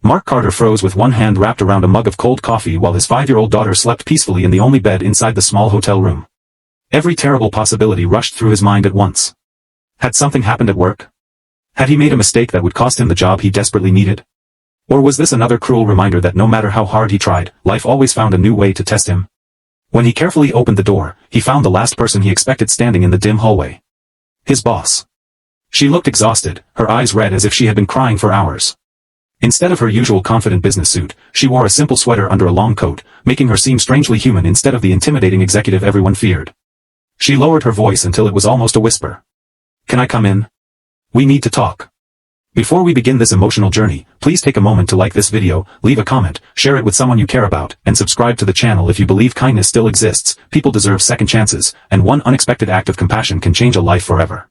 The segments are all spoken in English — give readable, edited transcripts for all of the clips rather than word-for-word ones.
Mark Carter froze with one hand wrapped around a mug of cold coffee while his 5-year-old daughter slept peacefully in the only bed inside the small hotel room. Every terrible possibility rushed through his mind at once. Had something happened at work? Had he made a mistake that would cost him the job he desperately needed? Or was this another cruel reminder that no matter how hard he tried, life always found a new way to test him? When he carefully opened the door, he found the last person he expected standing in the dim hallway. His boss. She looked exhausted, her eyes red as if she had been crying for hours. Instead of her usual confident business suit, she wore a simple sweater under a long coat, making her seem strangely human instead of the intimidating executive everyone feared. She lowered her voice until it was almost a whisper. "Can I come in? We need to talk." Before we begin this emotional journey, please take a moment to like this video, leave a comment, share it with someone you care about, and subscribe to the channel if you believe kindness still exists. People deserve second chances, and one unexpected act of compassion can change a life forever.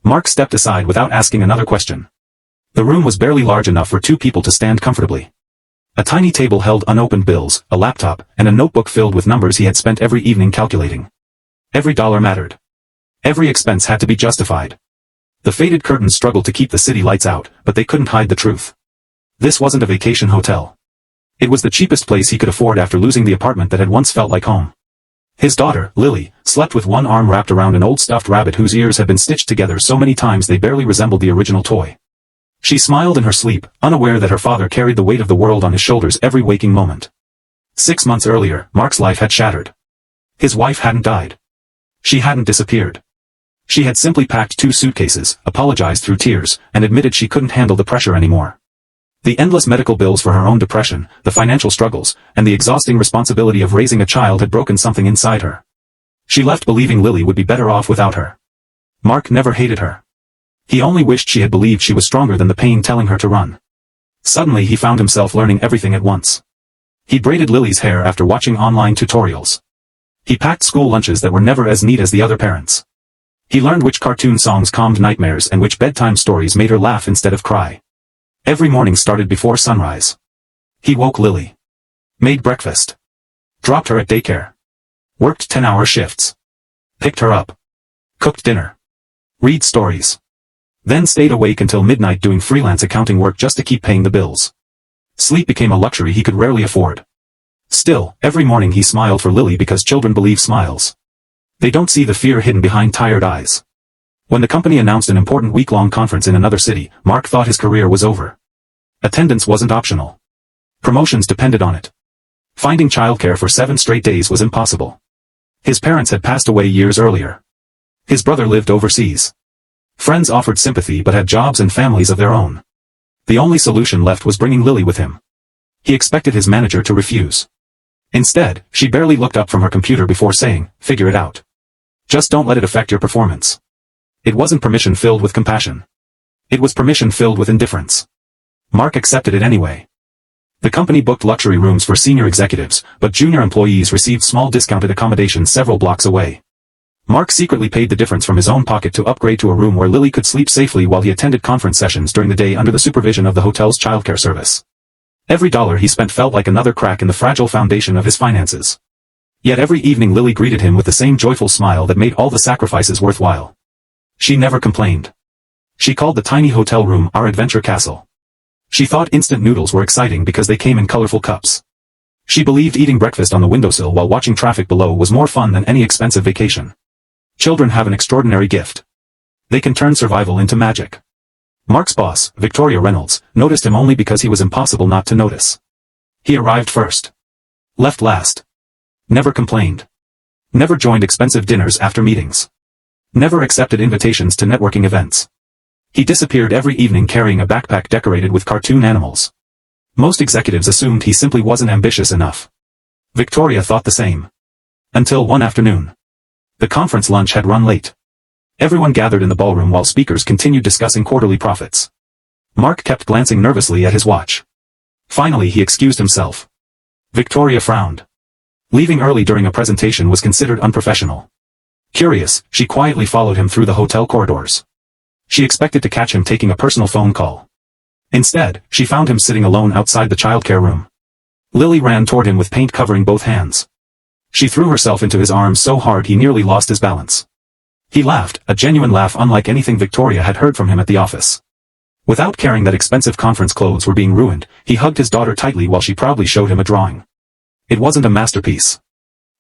Mark stepped aside without asking another question. The room was barely large enough for two people to stand comfortably. A tiny table held unopened bills, a laptop, and a notebook filled with numbers he had spent every evening calculating. Every dollar mattered. Every expense had to be justified. The faded curtains struggled to keep the city lights out, but they couldn't hide the truth. This wasn't a vacation hotel. It was the cheapest place he could afford after losing the apartment that had once felt like home. His daughter, Lily, slept with one arm wrapped around an old stuffed rabbit whose ears had been stitched together so many times they barely resembled the original toy. She smiled in her sleep, unaware that her father carried the weight of the world on his shoulders every waking moment. 6 months earlier, Mark's life had shattered. His wife hadn't died. She hadn't disappeared. She had simply packed 2 suitcases, apologized through tears, and admitted she couldn't handle the pressure anymore. The endless medical bills for her own depression, the financial struggles, and the exhausting responsibility of raising a child had broken something inside her. She left believing Lily would be better off without her. Mark never hated her. He only wished she had believed she was stronger than the pain telling her to run. Suddenly he found himself learning everything at once. He braided Lily's hair after watching online tutorials. He packed school lunches that were never as neat as the other parents. He learned which cartoon songs calmed nightmares and which bedtime stories made her laugh instead of cry. Every morning started before sunrise. He woke Lily. Made breakfast. Dropped her at daycare. Worked 10-hour shifts. Picked her up. Cooked dinner. Read stories. Then stayed awake until midnight doing freelance accounting work just to keep paying the bills. Sleep became a luxury he could rarely afford. Still, every morning he smiled for Lily because children believe smiles. They don't see the fear hidden behind tired eyes. When the company announced an important week-long conference in another city, Mark thought his career was over. Attendance wasn't optional. Promotions depended on it. Finding childcare for 7 straight days was impossible. His parents had passed away years earlier. His brother lived overseas. Friends offered sympathy but had jobs and families of their own. The only solution left was bringing Lily with him. He expected his manager to refuse. Instead, she barely looked up from her computer before saying, "Figure it out. Just don't let it affect your performance." It wasn't permission filled with compassion. It was permission filled with indifference. Mark accepted it anyway. The company booked luxury rooms for senior executives, but junior employees received small discounted accommodations several blocks away. Mark secretly paid the difference from his own pocket to upgrade to a room where Lily could sleep safely while he attended conference sessions during the day under the supervision of the hotel's childcare service. Every dollar he spent felt like another crack in the fragile foundation of his finances. Yet every evening Lily greeted him with the same joyful smile that made all the sacrifices worthwhile. She never complained. She called the tiny hotel room our adventure castle. She thought instant noodles were exciting because they came in colorful cups. She believed eating breakfast on the windowsill while watching traffic below was more fun than any expensive vacation. Children have an extraordinary gift. They can turn survival into magic. Mark's boss, Victoria Reynolds, noticed him only because he was impossible not to notice. He arrived first. Left last. Never complained. Never joined expensive dinners after meetings. Never accepted invitations to networking events. He disappeared every evening carrying a backpack decorated with cartoon animals. Most executives assumed he simply wasn't ambitious enough. Victoria thought the same. Until one afternoon. The conference lunch had run late. Everyone gathered in the ballroom while speakers continued discussing quarterly profits. Mark kept glancing nervously at his watch. Finally he excused himself. Victoria frowned. Leaving early during a presentation was considered unprofessional. Curious, she quietly followed him through the hotel corridors. She expected to catch him taking a personal phone call. Instead, she found him sitting alone outside the childcare room. Lily ran toward him with paint covering both hands. She threw herself into his arms so hard he nearly lost his balance. He laughed, a genuine laugh unlike anything Victoria had heard from him at the office. Without caring that expensive conference clothes were being ruined, he hugged his daughter tightly while she proudly showed him a drawing. It wasn't a masterpiece.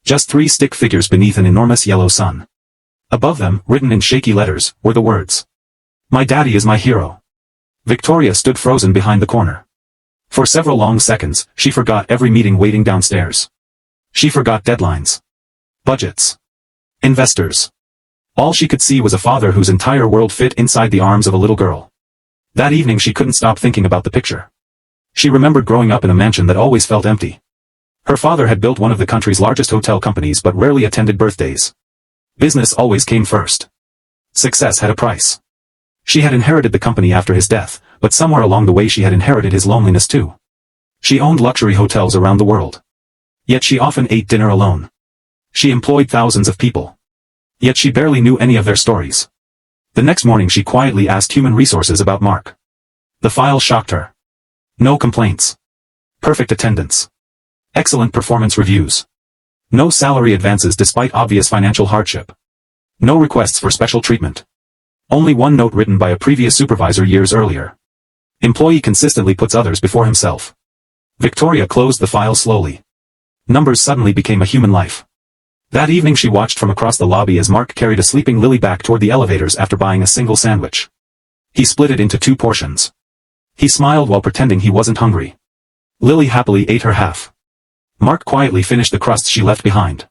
Just 3 stick figures beneath an enormous yellow sun. Above them, written in shaky letters, were the words, "My daddy is my hero." Victoria stood frozen behind the corner. For several long seconds, she forgot every meeting waiting downstairs. She forgot deadlines, budgets, investors. All she could see was a father whose entire world fit inside the arms of a little girl. That evening she couldn't stop thinking about the picture. She remembered growing up in a mansion that always felt empty. Her father had built one of the country's largest hotel companies but rarely attended birthdays. Business always came first. Success had a price. She had inherited the company after his death, but somewhere along the way she had inherited his loneliness too. She owned luxury hotels around the world. Yet she often ate dinner alone. She employed thousands of people. Yet she barely knew any of their stories. The next morning she quietly asked human resources about Mark. The file shocked her. No complaints. Perfect attendance. Excellent performance reviews. No salary advances despite obvious financial hardship. No requests for special treatment. Only one note written by a previous supervisor years earlier. Employee consistently puts others before himself. Victoria closed the file slowly. Numbers suddenly became a human life. That evening she watched from across the lobby as Mark carried a sleeping Lily back toward the elevators after buying a single sandwich. He split it into 2 portions. He smiled while pretending he wasn't hungry. Lily happily ate her half. Mark quietly finished the crusts she left behind.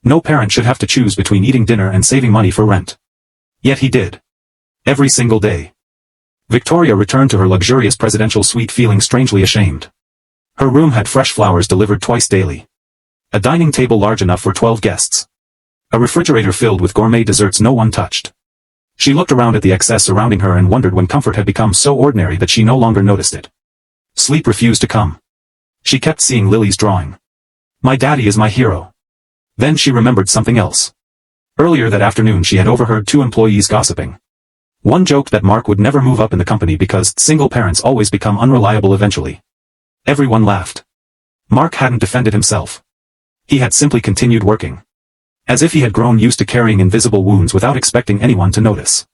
No parent should have to choose between eating dinner and saving money for rent. Yet he did. Every single day. Victoria returned to her luxurious presidential suite feeling strangely ashamed. Her room had fresh flowers delivered twice daily. A dining table large enough for 12 guests. A refrigerator filled with gourmet desserts no one touched. She looked around at the excess surrounding her and wondered when comfort had become so ordinary that she no longer noticed it. Sleep refused to come. She kept seeing Lily's drawing. My daddy is my hero. Then she remembered something else. Earlier that afternoon she had overheard 2 employees gossiping. One joked that Mark would never move up in the company because single parents always become unreliable eventually. Everyone laughed. Mark hadn't defended himself. He had simply continued working. As if he had grown used to carrying invisible wounds without expecting anyone to notice.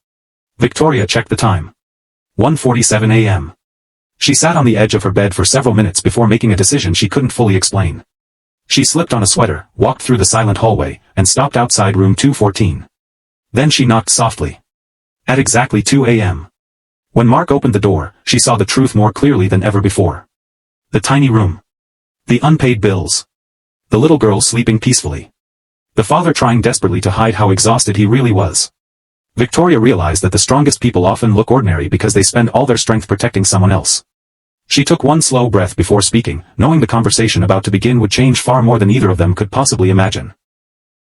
Victoria checked the time. 1:47 a.m. She sat on the edge of her bed for several minutes before making a decision she couldn't fully explain. She slipped on a sweater, walked through the silent hallway, and stopped outside room 214. Then she knocked softly. At exactly 2 a.m. When Mark opened the door, she saw the truth more clearly than ever before. The tiny room. The unpaid bills. The little girl sleeping peacefully. The father trying desperately to hide how exhausted he really was. Victoria realized that the strongest people often look ordinary because they spend all their strength protecting someone else. She took one slow breath before speaking, knowing the conversation about to begin would change far more than either of them could possibly imagine.